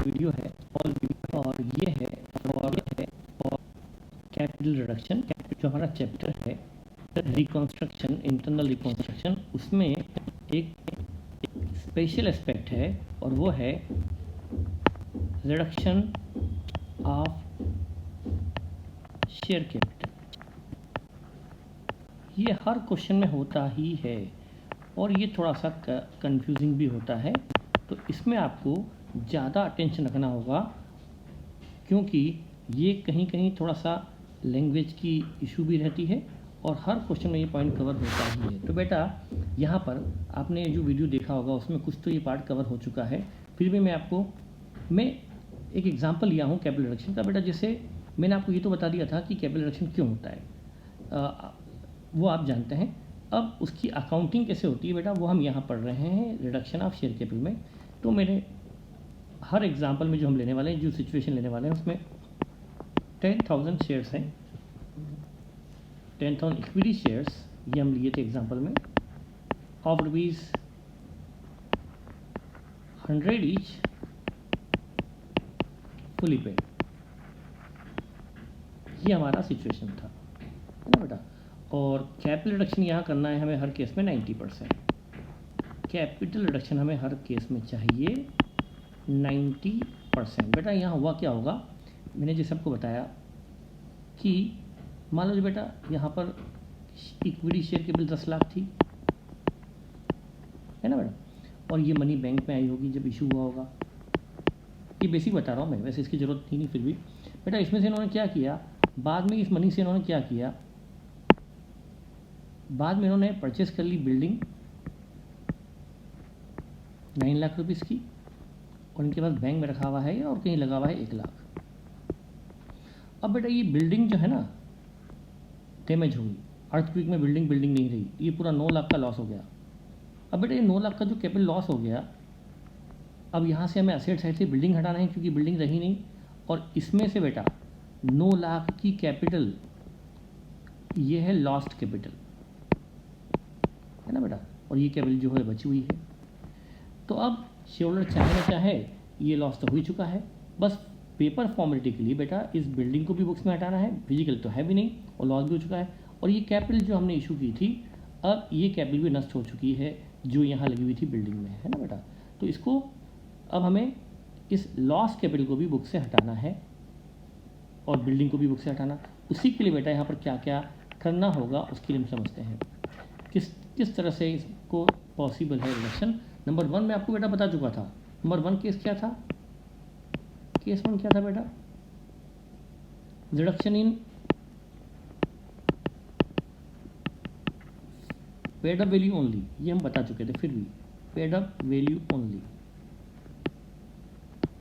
Video है और ये है और कैपिटल रिडक्शन, जो हमारा चैप्टर है रिकॉन्स्ट्रक्शन, इंटरनल रिकॉन्स्ट्रक्शन, उसमें एक स्पेशल एस्पेक्ट है और वो है रिडक्शन ऑफ शेयर कैपिटल। ये हर क्वेश्चन में होता ही है और ये थोड़ा सा कंफ्यूजिंग भी होता है, तो इसमें आपको ज़्यादा अटेंशन रखना होगा क्योंकि ये कहीं कहीं थोड़ा सा लैंग्वेज की इशू भी रहती है और हर क्वेश्चन में ये पॉइंट कवर होता ही है। तो बेटा यहाँ पर आपने जो वीडियो देखा होगा उसमें कुछ तो ये पार्ट कवर हो चुका है, फिर भी मैं एक एग्जांपल लिया हूँ कैपिटल रिडक्शन का। बेटा जैसे मैंने आपको ये तो बता दिया था कि कैपिटल रिडक्शन क्यों होता है, वो आप जानते हैं। अब उसकी अकाउंटिंग कैसे होती है बेटा, वो हम यहाँ पढ़ रहे हैं रिडक्शन ऑफ शेयर कैपिटल में। तो मेरे हर एग्जांपल में जो हम लेने वाले हैं, जो सिचुएशन लेने वाले हैं, उसमें 10,000 शेयर्स हैं, 10,000 इक्विटी शेयर्स ये हम लिए थे एग्जांपल में, ऑफ ₹100 ईच, फुली पेड। ये हमारा सिचुएशन था, है ना बेटा। और कैपिटल रिडक्शन यहाँ करना है हमें हर केस में 90%। कैपिटल रिडक्शन हमें हर केस में चाहिए 90%। बेटा यहाँ हुआ क्या होगा, मैंने जैसे आपको बताया कि मान लो बेटा यहाँ पर इक्विटी शेयर कैपिटल 10 लाख थी, है ना बेटा, और ये मनी बैंक में आई होगी जब इशू हुआ होगा। ये बेसिक बता रहा हूँ मैं, वैसे इसकी ज़रूरत थी नहीं, फिर भी बेटा इसमें से इन्होंने क्या किया, बाद में इस मनी से इन्होंने क्या किया, बाद में इन्होंने परचेस कर ली बिल्डिंग 9 लाख रुपीज़ की, और इनके पास बैंक में रखा हुआ है और कहीं लगा हुआ है 1 लाख। अब बेटा ये बिल्डिंग जो है ना डैमेज हो गई, अर्थक्वेक में बिल्डिंग नहीं रही, ये पूरा 9 लाख का लॉस हो गया। अब बेटा ये 9 लाख का जो कैपिटल लॉस हो गया, अब यहाँ से हमें एसेट साइड से बिल्डिंग हटाना है क्योंकि बिल्डिंग रही नहीं, और इसमें से बेटा 9 लाख की कैपिटल ये है लॉस्ट कैपिटल, है ना बेटा, और ये कैपिटल जो है बची हुई है। तो अब शेयरहोल्डर चाहे ना चाहे ये लॉस तो हो ही चुका है, बस पेपर फॉर्मेलिटी के लिए बेटा इस बिल्डिंग को भी बुक्स में हटाना है, फिजिकल तो है भी नहीं और लॉस भी हो चुका है, और ये कैपिटल जो हमने इशू की थी, अब ये कैपिटल भी नष्ट हो चुकी है जो यहाँ लगी हुई थी बिल्डिंग में, है ना बेटा। तो इसको अब हमें इस लॉस कैपिटल को भी बुक से हटाना है और बिल्डिंग को भी बुक से हटाना। उसी के लिए बेटा यहाँ पर क्या क्या करना होगा उसके लिए हम समझते हैं किस तरह से इसको पॉसिबल है रिडक्शन। नंबर 1 में आपको बेटा बता चुका था। नंबर 1 केस क्या था, केस 1 क्या था बेटा, reduction in paid up value only, ये हम बता चुके थे, फिर भी paid up value only,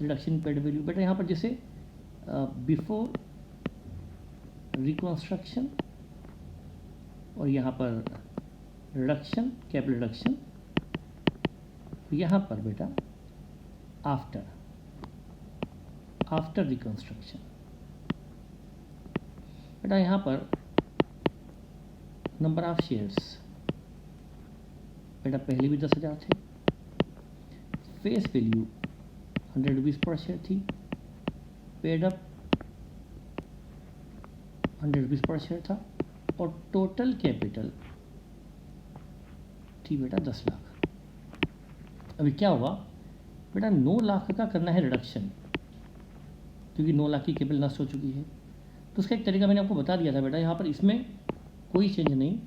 reduction paid value. बेटा यहाँ पर जैसे बिफोर रिकॉन्स्ट्रक्शन और यहाँ पर रिडक्शन कैपिटल रिडक्शन, यहाँ पर बेटा आफ्टर रिकॉन्स्ट्रक्शन। बेटा यहाँ पर नंबर ऑफ शेयर्स बेटा पहले भी 10,000 थे, फेस वैल्यू 100 रुपीज़ पर शेयर थी, पेड अप 100 रुपीज़ पर शेयर था, और टोटल कैपिटल थी बेटा 10 लाख। अभी क्या हुआ बेटा, 9 लाख का करना है रिडक्शन क्योंकि 9 लाख की कैपिटल नष्ट हो चुकी है। तो उसका एक तरीका मैंने आपको बता दिया था बेटा, यहाँ पर इसमें कोई चेंज नहीं,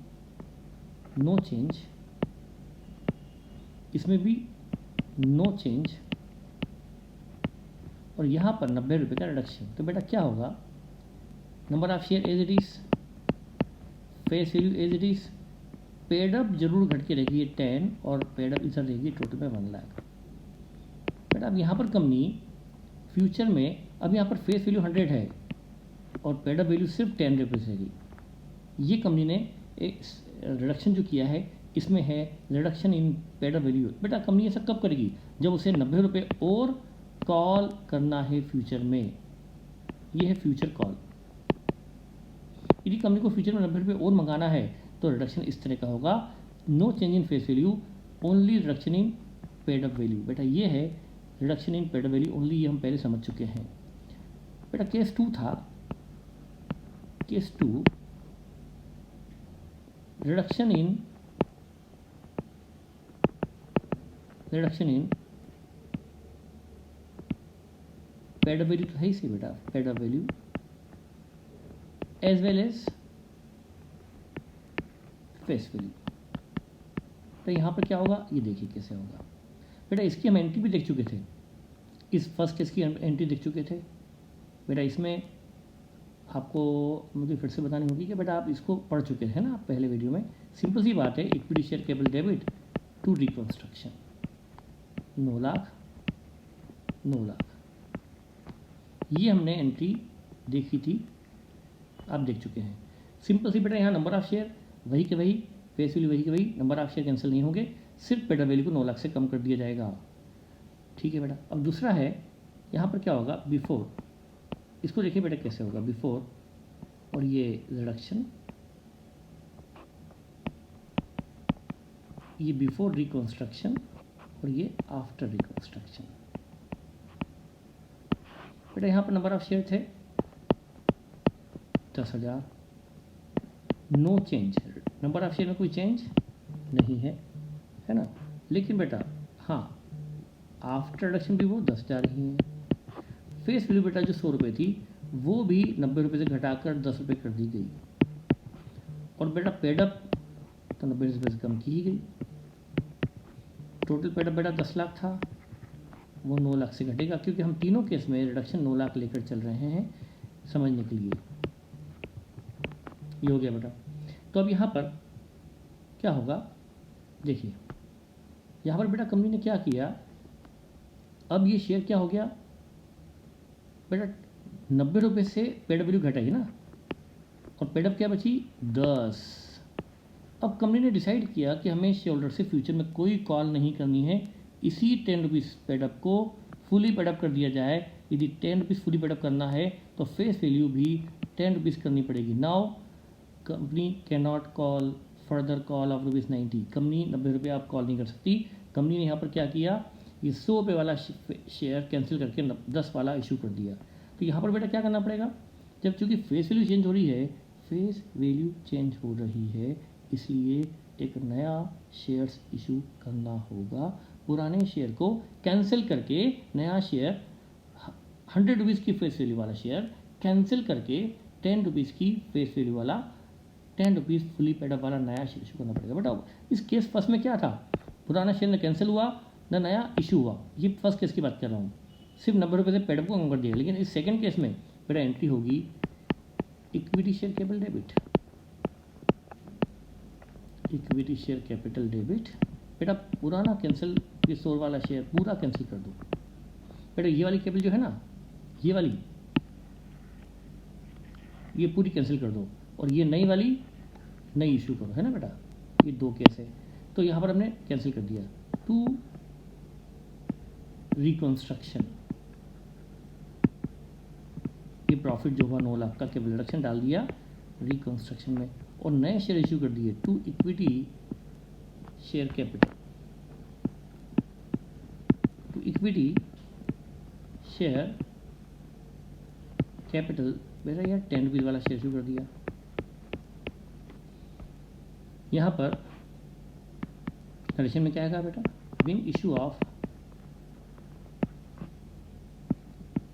नो चेंज, इसमें भी नो चेंज, और यहाँ पर 90 रुपये का रिडक्शन। तो बेटा क्या होगा, number of share as it is, face value as it is, paid up जरूर घट के रहेगी 10 और पेड अप इधर रहेगी टोटल में 1 लाख। बेटा अब यहाँ पर कंपनी फ्यूचर में, अब यहाँ पर फेस वैल्यू 100 है और पेड अप वैल्यू सिर्फ 10 रुपीज़ रहेगी। ये कंपनी ने एक रिडक्शन जो किया है इसमें है reduction in paid up value. बेटा कंपनी ऐसा कब करेगी, जब उसे 90 रुपये और कॉल करना है फ्यूचर में, ये है फ्यूचर कॉल। यदि कंपनी को फ्यूचर में 90 रुपये और मंगाना है तो रिडक्शन इस तरह का होगा, no change in face value, only reduction in paid up value. बेटा ये है reduction in paid value only, ये हम पहले समझ चुके हैं बेटा। केस 2 था, case 2 reduction in paid value तो है ही से बेटा, paid value as well as face value. तो यहाँ पर क्या होगा, ये देखिए कैसे होगा बेटा। इसकी हम एंट्री भी देख चुके थे, इस फर्स्ट केस की एंट्री देख चुके थे बेटा। इसमें आपको मुझे फिर से बतानी होगी कि बेटा आप इसको पढ़ चुके थे ना आप पहले वीडियो में। सिंपल सी बात है, equity share capital debit to reconstruction 9 lakh, ये हमने एंट्री देखी थी, आप देख चुके हैं। सिंपल सी बेटा, यहाँ नंबर ऑफ शेयर वही के वही, फेस वैल्यू वही के वही, नंबर ऑफ शेयर कैंसिल नहीं होंगे, सिर्फ पेड वैल्यू को 9 लाख से कम कर दिया जाएगा। ठीक है बेटा। अब दूसरा है, यहाँ पर क्या होगा, बिफोर, इसको देखिए बेटा कैसे होगा, बिफोर और ये रिडक्शन, ये बिफोर रिकंस्ट्रक्शन और ये आफ्टर रिकंस्ट्रक्शन। बेटा यहाँ पर नंबर ऑफ शेयर थे 10,000, no change, number of share में कोई चेंज नहीं है, है ना। लेकिन बेटा हाँ, आफ्टर रिडक्शन भी वो 10,000 ही है। फेस वैल्यू बेटा जो 100 रुपये थी वो भी 90 रुपये से घटाकर 10 रुपये कर दी गई, और बेटा पेडअप तो 90 रुपये से कम की ही गई। टोटल पेडअप बेटा 10 लाख था, वो 9 लाख से घटेगा, क्योंकि हम तीनों केस में रिडक्शन 9 लाख लेकर चल रहे हैं समझने के लिए। ये हो गया बेटा। तो अब यहाँ पर क्या होगा, देखिए यहाँ पर बेटा कंपनी ने क्या किया, अब ये शेयर क्या हो गया बेटा, 90 रुपये से पेड वैल्यू घटाई ना, और पेडअप क्या बची 10। अब कंपनी ने डिसाइड किया कि हमें शेयर होल्डर से फ्यूचर में कोई कॉल नहीं करनी है, इसी 10 रुपीज़ पेडअप को फुली पेडअप कर दिया जाए। यदि 10 रुपीज़ फुली पेडअप करना है तो फेस वैल्यू भी 10 रुपीज़ करनी पड़ेगी। Now company can not call further call of ₹90, company 90 रुपये आप कॉल नहीं कर सकती। कंपनी ने यहाँ पर क्या किया, ये 100 रुपये वाला शेयर कैंसिल करके 10 वाला इशू कर दिया। तो यहाँ पर बेटा क्या करना पड़ेगा, जब चूँकि फेस वैल्यू चेंज हो रही है, फेस वैल्यू चेंज हो रही है, इसलिए एक नया शेयर्स इशू करना होगा। पुराने शेयर को कैंसिल करके नया शेयर 100 रुपीज़ की फेस वैल्यू वाला शेयर कैंसिल करके 10 रुपीज़ की फेस वैल्यू वाला 10 रुपीज़ फुली पेडअप वाला नया शेयर इशू करना पड़ेगा। बेटा इस केस फर्स्ट में क्या था, पुराना शेयर न कैंसिल हुआ न नया इशू हुआ, ये फर्स्ट केस की बात कर रहा हूँ, सिर्फ 90 रुपये से पेडअप को कम कर दिया। लेकिन इस सेकंड केस में बेटा एंट्री होगी equity share capital debit, equity share capital debit. बेटा पुराना कैंसिल, ये 100 वाला शेयर पूरा कैंसिल कर दो बेटा, ये वाली कैपिटल जो है ना, ये वाली ये पूरी कैंसिल कर दो, और ये नई वाली नई इशू करो, है ना बेटा। ये 2 केस है, तो यहाँ पर हमने कैंसिल कर दिया। टू रिकंस्ट्रक्शन, ये प्रॉफिट जो हुआ 9 लाख का कैपिटल रिडक्शन डाल दिया रिकंस्ट्रक्शन में, और नए शेयर इशू कर दिए to equity share capital, to equity share capital. बेटा यार 10 रुपीज़ वाला शेयर इशू कर दिया। यहाँ पर कंडीशन में क्या आएगा बेटा, being issue of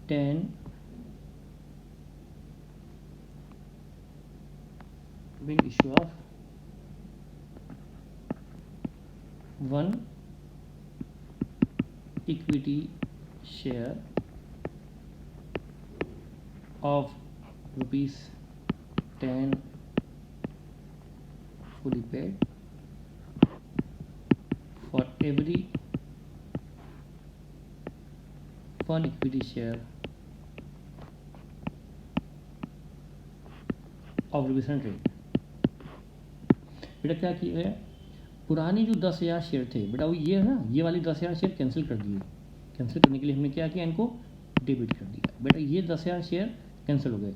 10 being issue of 1 equity share of ₹10 fully paid for every 1 equity share of ₹100। बेटा क्या किया गया, पुरानी जो 10,000 शेयर थे बेटा, वो ये है ना, ये वाली 10,000 शेयर कैंसिल कर दिए। कैंसिल करने के लिए हमने क्या किया, इनको डेबिट कर दिया। बेटा ये 10,000 शेयर कैंसिल हो गए।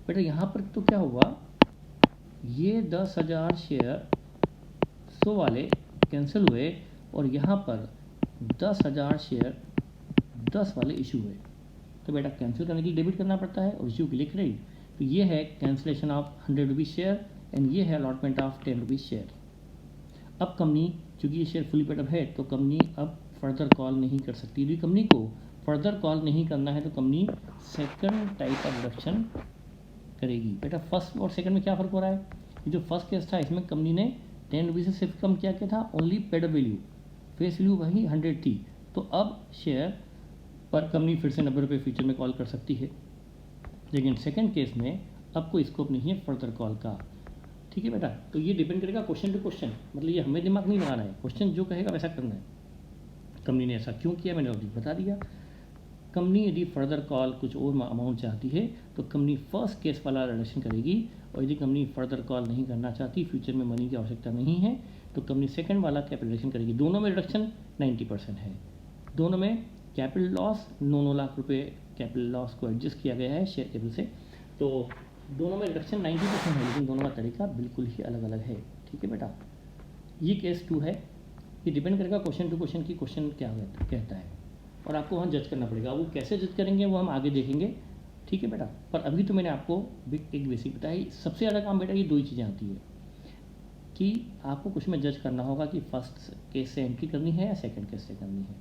बेटा यहाँ पर तो क्या हुआ, ये 10,000 शेयर 100 वाले कैंसिल हुए, और यहाँ पर 10,000 शेयर 10 वाले इशू हुए, तो बेटा कैंसिल करने के लिए डेबिट करना पड़ता है और इशू के लिए क्रेडिट। तो ये है cancellation of 100 rupees share and ये है अलॉटमेंट ऑफ 10 रुपीज़ शेयर। अब कंपनी, चूँकि ये शेयर फुली पेड अप है, तो कंपनी अब फर्दर कॉल नहीं कर सकती। यदि कंपनी को फर्दर कॉल नहीं करना है तो company second type of deduction करेगी। बेटा फर्स्ट और सेकंड में क्या फ़र्क हो रहा है? ये जो फर्स्ट केस था इसमें कंपनी ने 10 रुपीज़ से सिर्फ कम क्या था, only paid value, face value वही 100 थी। तो अब शेयर पर कंपनी फिर से 90 रुपये फ्यूचर में कॉल कर सकती है, लेकिन सेकंड केस में अब कोई स्कोप नहीं है फर्दर कॉल का। ठीक है बेटा, तो ये डिपेंड करेगा क्वेश्चन टू क्वेश्चन, मतलब ये हमें दिमाग नहीं लगाना है, क्वेश्चन जो कहेगा वैसा करना है। कंपनी ने ऐसा क्यों किया मैंने अभी बता दिया। कंपनी यदि फर्दर कॉल कुछ और अमाउंट चाहती है तो कंपनी फर्स्ट केस वाला रिडक्शन करेगी, और यदि कंपनी फर्दर कॉल नहीं करना चाहती, फ्यूचर में मनी की आवश्यकता नहीं है, तो कंपनी सेकंड वाला कैपिटल रिडक्शन करेगी। दोनों में रिडक्शन 90% है, दोनों में कैपिटल लॉस 9 लाख रुपये कैपिटल लॉस को एडजस्ट किया गया है शेयर कैपिटल से, तो दोनों में रिडक्शन 90% है, लेकिन दोनों का तरीका बिल्कुल ही अलग अलग है। ठीक है बेटा, ये केस 2 है। ये डिपेंड करेगा क्वेश्चन टू क्वेश्चन की क्वेश्चन क्या कहता है, और आपको वहाँ जज करना पड़ेगा। वो कैसे जज करेंगे वो हम आगे देखेंगे। ठीक है बेटा, पर अभी तो मैंने आपको एक बेसिक बताई। सबसे ज़्यादा काम बेटा ये 2 ही चीज़ें आती है कि आपको कुछ में जज करना होगा कि फर्स्ट केस से एंट्री करनी है या सेकंड केस से करनी है।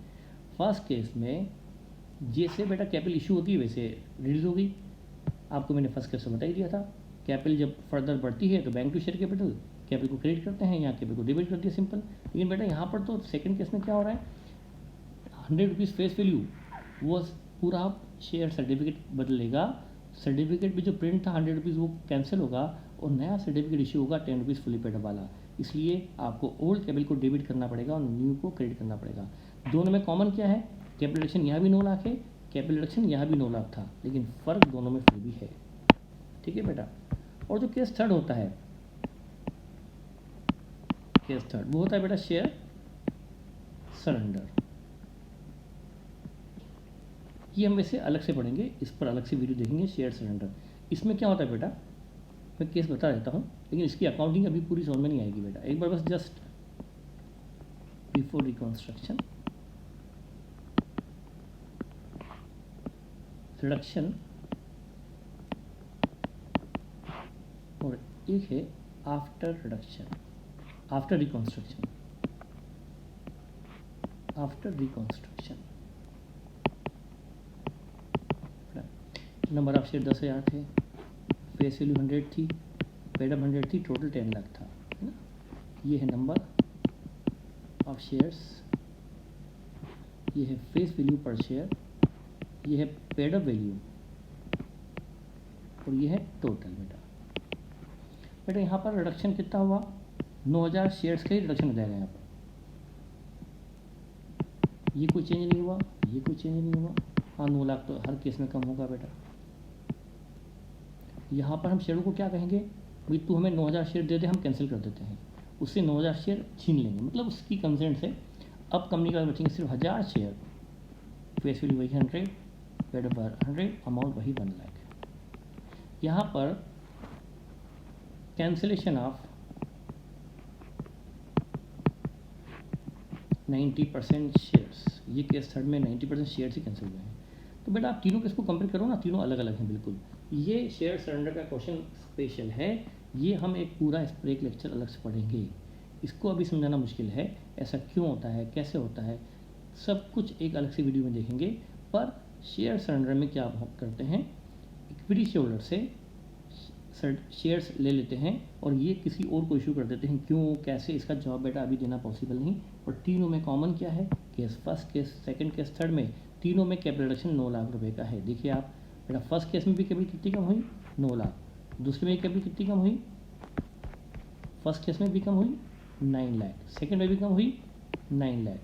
फर्स्ट केस में जैसे बेटा कैपिटल इशू होती है वैसे रिलीज होगी, आपको मैंने फर्स्ट केस में बता ही दिया था। कैपिटल जब फर्दर बढ़ती है तो बैंक टू शेयर कैपिटल को क्रेडिट करते हैं, यहाँ कैपिटल को डेबिट करती है, सिंपल। लेकिन बेटा यहाँ पर तो सेकंड केस में क्या हो रहा है, 100 रुपीज़ फेस वैल्यू, वो पूरा शेयर सर्टिफिकेट बदलेगा। सर्टिफिकेट में जो प्रिंट था 100 रुपीज़ वो कैंसिल होगा और नया सर्टिफिकेट इशू होगा 10 रुपीज़ फुली पेड वाला। इसलिए आपको ओल्ड कैपिटल को डेबिट करना पड़ेगा और न्यू को क्रेडिट करना पड़ेगा। दोनों में कॉमन क्या है, कैपिटल रिडक्शन यहाँ भी 9 लाख है, कैपिटल रिडक्शन यहाँ भी 9 लाख था, लेकिन फ़र्क दोनों में फिर भी है। ठीक है बेटा, और जो केस थर्ड होता है, केस थर्ड वो होता है बेटा शेयर सरेंडर। ये हम वैसे अलग से पढ़ेंगे, इस पर अलग से वीडियो देखेंगे। शेयर सरेंडर, इसमें क्या होता है बेटा, मैं केस बता देता हूँ, लेकिन इसकी अकाउंटिंग अभी पूरी समझ में नहीं आएगी बेटा। एक बार बस जस्ट बिफोर रिकॉन्स्ट्रक्शन, रिडक्शन, और एक है after reduction, after reconstruction. After reconstruction number of share 10,000 थे, फेस वैल्यू 100 थी, पेड अप 100 थी, टोटल 10 लाख था, है ना। ये है नंबर ऑफ शेयर्स, ये है फेस वैल्यू पर शेयर, ये है पेड अप वैल्यू, और ये है टोटल बेटा। बेटा यहाँ पर रिडक्शन कितना हुआ, 9,000 शेयर्स का ही रिडक्शन हो जाएगा यहाँ पर। ये कोई चेंज नहीं हुआ, ये कोई चेंज नहीं हुआ। हाँ 9 लाख तो हर केस में कम होगा बेटा। यहाँ पर हम शेयरों को क्या कहेंगे, भाई तू हमें 9,000 शेयर दे दे, हम कैंसिल कर देते हैं, उससे 9,000 शेयर छीन लेंगे, मतलब उसकी कंसेंट से। अब कंपनी का बचेंगे सिर्फ 1000 शेयर, फेस वैल्यू वही 100, पेड अप 100, अमाउंट वही 1 लाख। यहाँ पर कैंसिलेशन ऑफ 90% शेयर्स, ये केस थर्ड में 90% शेयर्स ही कैंसिल हुए हैं। तो बेटा आप तीनों केस को कंपेयर करो ना, तीनों अलग अलग हैं बिल्कुल। ये शेयर सरेंडर का क्वेश्चन स्पेशल है, ये हम एक पूरा इस पर एक लेक्चर अलग से पढ़ेंगे। इसको अभी समझाना मुश्किल है, ऐसा क्यों होता है, कैसे होता है, सब कुछ एक अलग से वीडियो में देखेंगे। पर शेयर सरेंडर में क्या करते हैं, इक्विटी शेयर होल्डर से शेयर्स ले लेते हैं और ये किसी और को इशू कर देते हैं। क्यों, कैसे, इसका जवाब बेटा अभी देना पॉसिबल नहीं। और तीनों में कॉमन क्या है, case first case, second case, third में तीनों में कैपिटल रिडक्शन 9 लाख रुपए का है। देखिए आप बेटा, फर्स्ट केस में भी कैपिटल कितनी कम हुई, 9 लाख। दूसरे में कैपिटल कितनी कम हुई, फर्स्ट केस में भी कम हुई 9 लाख, सेकेंड में भी कम हुई 9 लाख,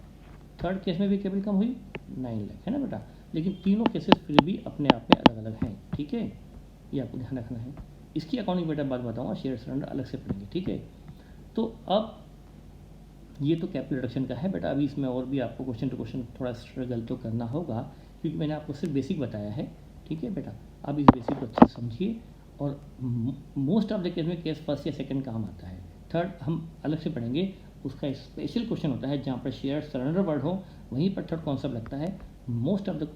थर्ड केस में भी कैपिटल कम हुई 9 लाख, है ना बेटा। लेकिन तीनों केसेस फिर भी अपने आप में अलग अलग हैं। ठीक है, ये आपको ध्यान रखना है। इसकी अकाउंटिंग बेटा बात बताऊँगा, शेयर सरेंडर अलग से पढ़ेंगे। ठीक है, तो अब ये तो कैपिटल रिडक्शन का है बेटा। अभी इसमें और भी आपको क्वेश्चन टू क्वेश्चन थोड़ा स्ट्रगल तो करना होगा, क्योंकि मैंने आपको सिर्फ बेसिक बताया है। ठीक है बेटा, अब इस बेसिक को अच्छे से समझिए। और मोस्ट ऑफ द केस में केस फर्स्ट या सेकंड काम आता है, थर्ड हम अलग से पढ़ेंगे। उसका स्पेशल क्वेश्चन होता है जहाँ पर शेयर सरेंडर वर्ड हो, वहीं पर थर्ड कॉन्सेप्ट लगता है। Most of the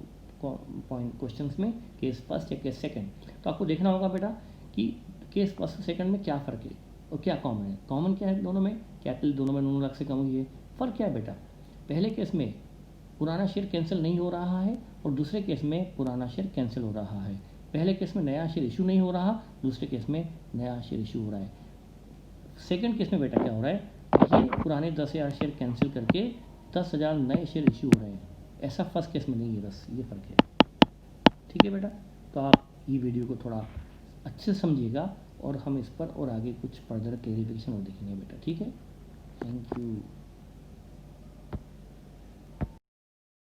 point questions में केस फर्स्ट या केस सेकंड। तो आपको देखना होगा बेटा कि केस फर्स्ट सेकंड में क्या फ़र्क है और क्या कॉमन है। कॉमन क्या है दोनों में, कैपिटल दोनों में 9 लाख से कम हुई है। फ़र्क क्या है बेटा, पहले केस में पुराना शेयर कैंसिल नहीं हो रहा है और दूसरे केस में पुराना शेयर कैंसिल हो रहा है। पहले केस में नया शेयर इशू नहीं हो रहा, दूसरे केस में नया शेयर इशू हो रहा है। सेकंड केस में बेटा क्या हो रहा है, ये पुराने 10,000 शेयर कैंसिल करके 10,000 नए शेयर इशू हो रहे हैं। ऐसा फर्स्ट केस में नहीं है, बस ये फ़र्क है। ठीक है बेटा, तो आप ये वीडियो को थोड़ा अच्छे से समझिएगा और हम इस पर और आगे कुछ फर्दर क्लेरिफिकेशन और देखेंगे बेटा। ठीक है, थैंक यू।